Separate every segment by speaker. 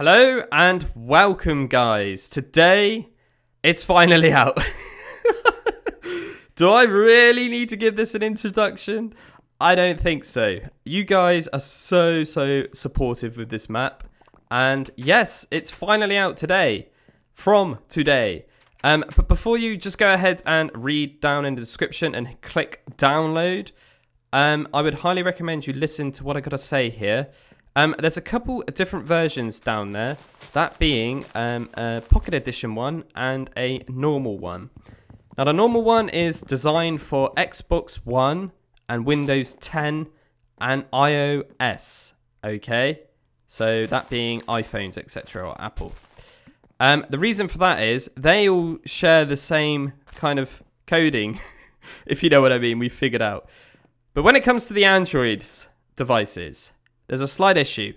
Speaker 1: Hello and welcome, guys. Today, it's finally out. Do I really need to give this an introduction? I don't think so. You guys are so supportive with this map. And yes, it's finally out today. From today. But before you just go ahead and read down in the description and click download, I would highly recommend you listen to what I got to say here. There's a couple of different versions down there, that being a Pocket Edition one and a normal one. Now, the normal one is designed for Xbox One and Windows 10 and iOS, okay? So that being iPhones, etc., or Apple. The reason for that is they all share the same kind of coding, if you know what I mean, we figured out. But when it comes to the Android devices, there's a slight issue,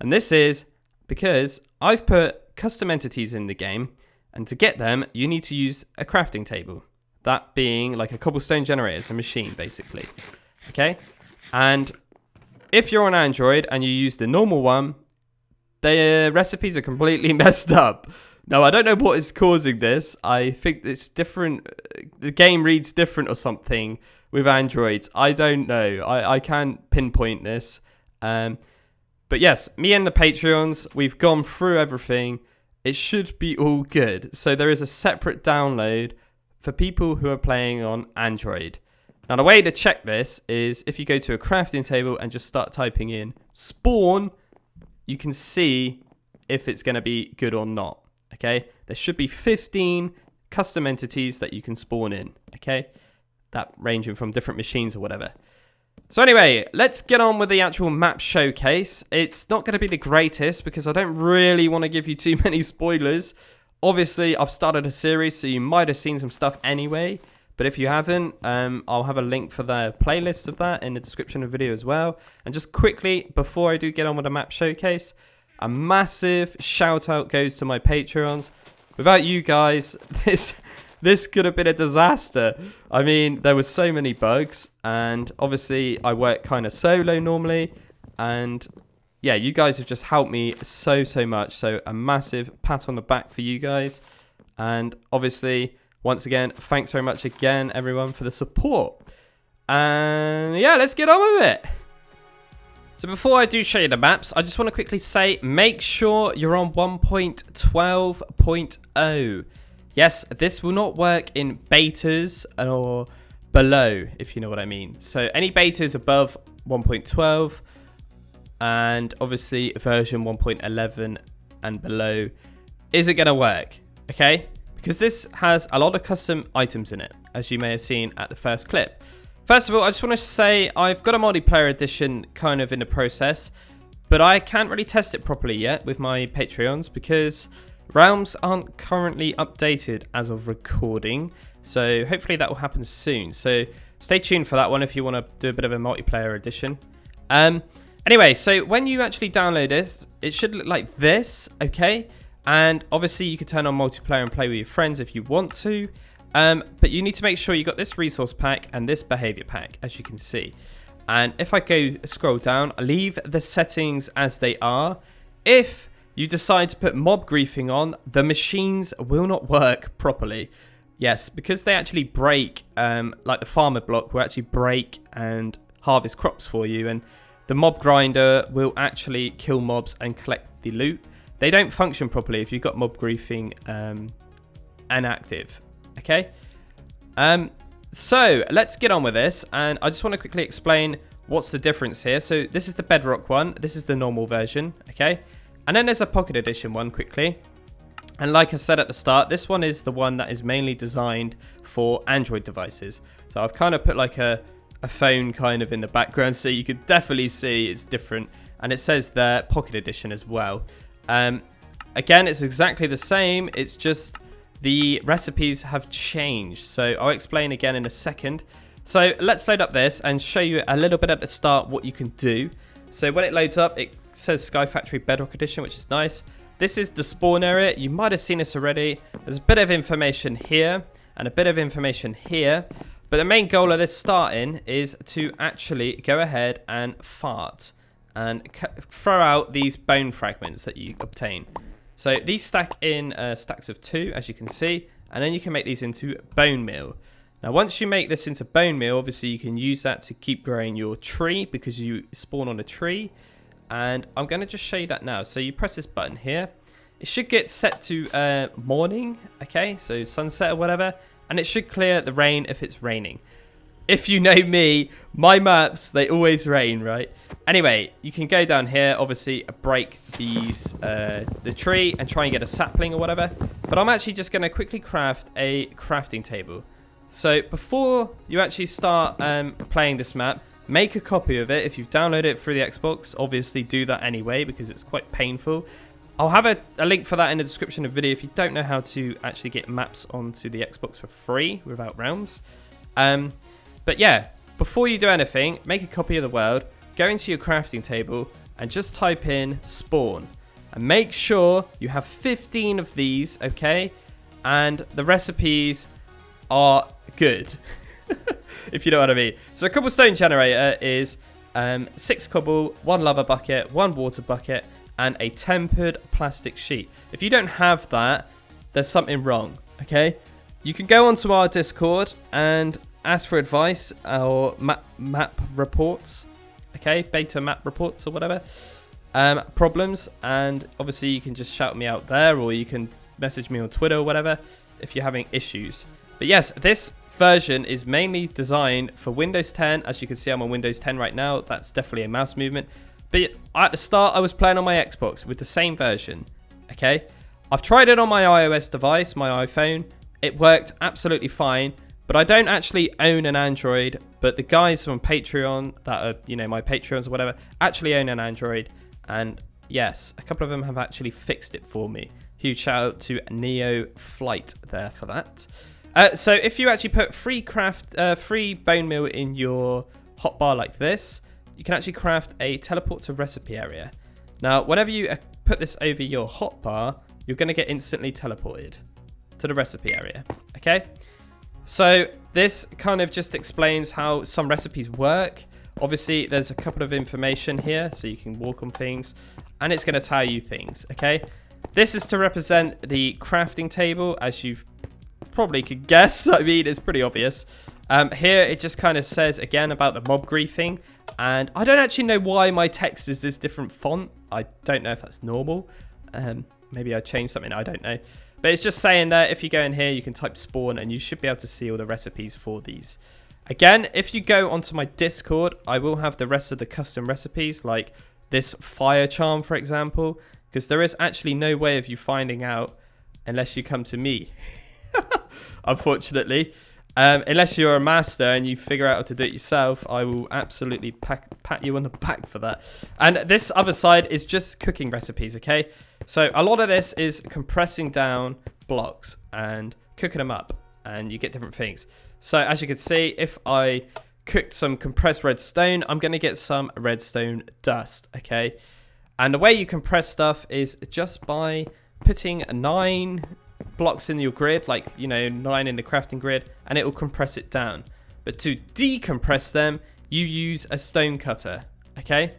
Speaker 1: and this is because I've put custom entities in the game, and to get them, you need to use a crafting table. That being like a cobblestone generator, it's a machine, basically. Okay? And if you're on Android and you use the normal one, the recipes are completely messed up. Now, I don't know what is causing this. I think it's different. The game reads different or something with Androids. I don't know. I can't pinpoint this. But yes, me and the Patreons, we've gone through everything. It should be all good. So there is a separate download for people who are playing on Android. Now, the way to check this is if you go to a crafting table and just start typing in spawn, you can see if it's going to be good or not. Okay, there should be 15 custom entities that you can spawn in. Okay, that ranging from different machines or whatever. So anyway, let's get on with the actual map showcase. It's not going to be the greatest because I don't really want to give you too many spoilers. Obviously, I've started a series, so you might have seen some stuff anyway. But if you haven't, I'll have a link for the playlist of that in the description of the video as well. And just quickly, before I do get on with the map showcase, a massive shout out goes to my Patreons. Without you guys, this could have been a disaster. I mean, there were so many bugs, and obviously I work kind of solo normally, and yeah, you guys have just helped me so much. So a massive pat on the back for you guys, and obviously once again, thanks very much again everyone for the support. And yeah, let's get on with it. So before I do show you the maps, I just want to quickly say, make sure you're on 1.12.0. Yes, this will not work in betas or below, if you know what I mean. So any betas above 1.12 and obviously version 1.11 and below isn't going to work, okay? Because this has a lot of custom items in it, as you may have seen at the first clip. First of all, I just want to say I've got a multiplayer edition kind of in the process, but I can't really test it properly yet with my Patreons because realms aren't currently updated as of recording, so hopefully that will happen soon. So stay tuned for that one if you want to do a bit of a multiplayer edition. Anyway, so when you actually download it, it should look like this, okay? And obviously you can turn on multiplayer and play with your friends if you want to. But you need to make sure you got this resource pack and this behavior pack, as you can see. And if I go scroll down, leave the settings as they are. If you decide to put mob griefing on, the machines will not work properly. Yes, because they actually break, like the farmer block will actually break and harvest crops for you. And the mob grinder will actually kill mobs and collect the loot. They don't function properly if you've got mob griefing inactive. Okay, so let's get on with this, and I just want to quickly explain what's the difference here. So this is the Bedrock one, this is the normal version, okay, and then there's a Pocket Edition one quickly. And like I said at the start, this one is the one that is mainly designed for Android devices. So I've kind of put like a phone kind of in the background so you could definitely see it's different, and it says the Pocket Edition as well. Again, it's exactly the same, it's just the recipes have changed, so I'll explain again in a second. So let's load up this and show you a little bit at the start what you can do. So when it loads up, it says SkyFactory Bedrock Edition, which is nice. This is the spawn area. You might have seen this already. There's a bit of information here and a bit of information here, but the main goal of this starting is to actually go ahead and fart. and throw out these bone fragments that you obtain. So these stack in stacks of 2, as you can see, and then you can make these into bone meal. Now, once you make this into bone meal, obviously you can use that to keep growing your tree because you spawn on a tree. And I'm going to just show you that now. So you press this button here. It should get set to morning, okay, so sunset or whatever, and it should clear the rain if it's raining. If you know me, my maps, they always rain, right? Anyway, you can go down here, obviously break these the tree and try and get a sapling or whatever. But I'm actually just going to quickly craft a crafting table. So before you actually start playing this map, make a copy of it. If you've downloaded it through the Xbox, obviously do that anyway because it's quite painful. I'll have a link for that in the description of the video if you don't know how to actually get maps onto the Xbox for free without realms. But yeah, before you do anything, make a copy of the world, go into your crafting table and just type in spawn. And make sure you have 15 of these, okay? And the recipes are good, if you know what I mean. So a cobblestone generator is 6 cobble, 1 lava bucket, 1 water bucket, and a tempered plastic sheet. If you don't have that, there's something wrong, okay? You can go onto our Discord and ask for advice or map reports, okay? Beta map reports or whatever. Problems, and obviously you can just shout me out there, or you can message me on Twitter or whatever if you're having issues. But yes, this version is mainly designed for Windows 10. As you can see, I'm on Windows 10 right now. That's definitely a mouse movement. But at the start, I was playing on my Xbox with the same version, okay? I've tried it on my iOS device, my iPhone. It worked absolutely fine, but I don't actually own an Android. But the guys from Patreon that are, you know, my Patreons or whatever, actually own an Android. And yes, a couple of them have actually fixed it for me. Huge shout out to Neo Flight there for that. So if you actually put free bone meal in your hotbar like this, you can actually craft a teleport to recipe area. Now, whenever you put this over your hotbar, you're going to get instantly teleported to the recipe area, okay? So this kind of just explains how some recipes work. Obviously, there's a couple of information here, so you can walk on things, and it's going to tell you things, okay? This is to represent the crafting table, as you've probably could guess. I mean, it's pretty obvious. Here, it just kind of says, again, about the mob griefing. And I don't actually know why my text is this different font. I don't know if that's normal. Maybe I changed something. I don't know. But it's just saying that if you go in here, you can type spawn and you should be able to see all the recipes for these. Again, if you go onto my Discord, I will have the rest of the custom recipes, like this fire charm, for example, because there is actually no way of you finding out unless you come to me, unfortunately. Unless you're a master and you figure out how to do it yourself, I will absolutely pat you on the back for that. And this other side is just cooking recipes, okay? So a lot of this is compressing down blocks and cooking them up, and you get different things. So as you can see, if I cooked some compressed redstone, I'm going to get some redstone dust, okay? And the way you compress stuff is just by putting 9 blocks in your grid, like, you know, 9 in the crafting grid, and it will compress it down. But to decompress them, you use a stone cutter, okay?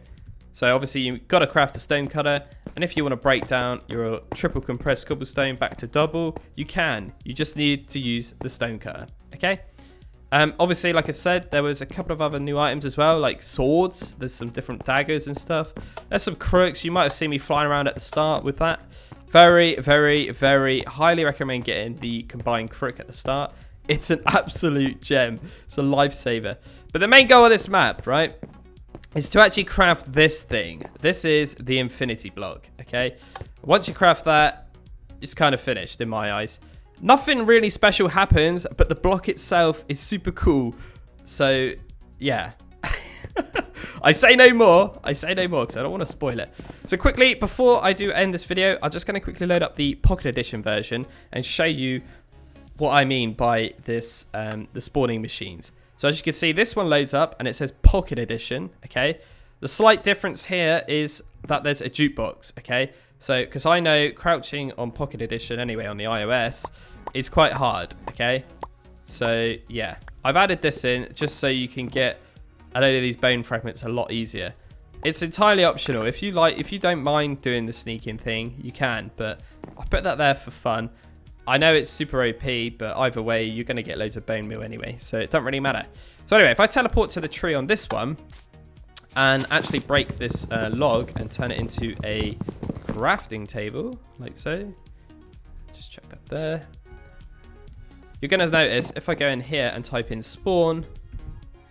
Speaker 1: So obviously you've got to craft a stone cutter, and if you want to break down your triple compressed cobblestone back to double, you can. You just need to use the stone cutter, okay? Obviously, like I said, there was a couple of other new items as well, like swords. There's some different daggers and stuff. There's some crooks. You might have seen me flying around at the start with that. Very, very, very highly recommend getting the combined crook at the start. It's an absolute gem. It's a lifesaver. But the main goal of this map, right, is to actually craft this thing. This is the infinity block, okay? Once you craft that, it's kind of finished in my eyes. Nothing really special happens, but the block itself is super cool. So, yeah. I say no more because I don't want to spoil it. So quickly, before I do end this video, I'm just going to quickly load up the Pocket Edition version and show you what I mean by this, the spawning machines. So as you can see, this one loads up and it says Pocket Edition, okay? The slight difference here is that there's a jukebox, okay? So, because I know crouching on Pocket Edition anyway on the iOS is quite hard, okay? So, yeah. I've added this in just so you can get a load of these bone fragments a lot easier. It's entirely optional. If you don't mind doing the sneaking thing, you can. But I put that there for fun. I know it's super OP, but either way, you're going to get loads of bone meal anyway. So it doesn't really matter. So anyway, if I teleport to the tree on this one and actually break this log and turn it into a crafting table, like so. Just check that there. You're going to notice if I go in here and type in spawn,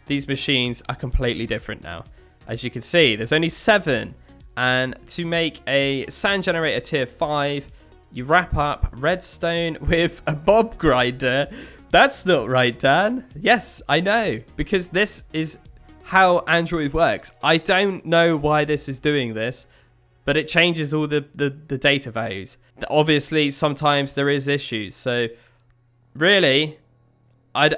Speaker 1: these machines are completely different now. As you can see, there's only 7. And to make a sand generator tier 5, you wrap up redstone with a bob grinder. That's not right, Dan. Yes, I know. Because this is how Android works. I don't know why this is doing this, but it changes all the data values. Obviously, sometimes there is issues. So really, I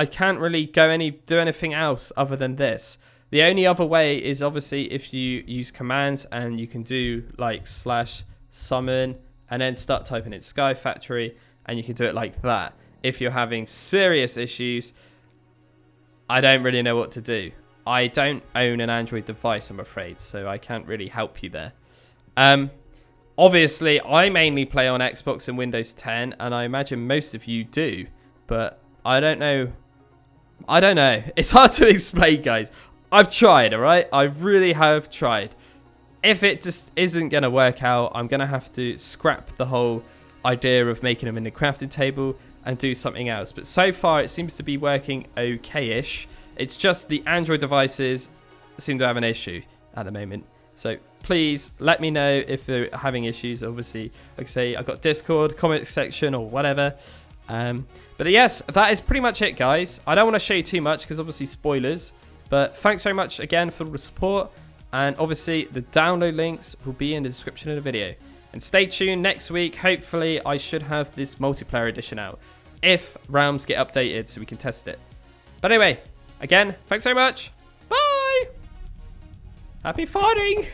Speaker 1: can't really do anything else other than this. The only other way is obviously if you use commands and you can do like /summon and then start typing in SkyFactory and you can do it like that. If you're having serious issues, I don't really know what to do. I don't own an Android device, I'm afraid, so I can't really help you there. Obviously, I mainly play on Xbox and Windows 10, and I imagine most of you do, but I don't know. It's hard to explain, guys. I've tried, all right? I really have tried. If it just isn't going to work out, I'm going to have to scrap the whole idea of making them in the crafting table and do something else. But so far, it seems to be working okay-ish. It's just the Android devices seem to have an issue at the moment. So please let me know if they're having issues. Obviously, like I say, I've got Discord, comment section or whatever. But yes, that is pretty much it, guys. I don't want to show you too much because obviously spoilers. But thanks very much again for the support. And obviously the download links will be in the description of the video. And stay tuned next week. Hopefully I should have this multiplayer edition out if realms get updated so we can test it. But anyway, again, thanks very much. Bye. Happy farming.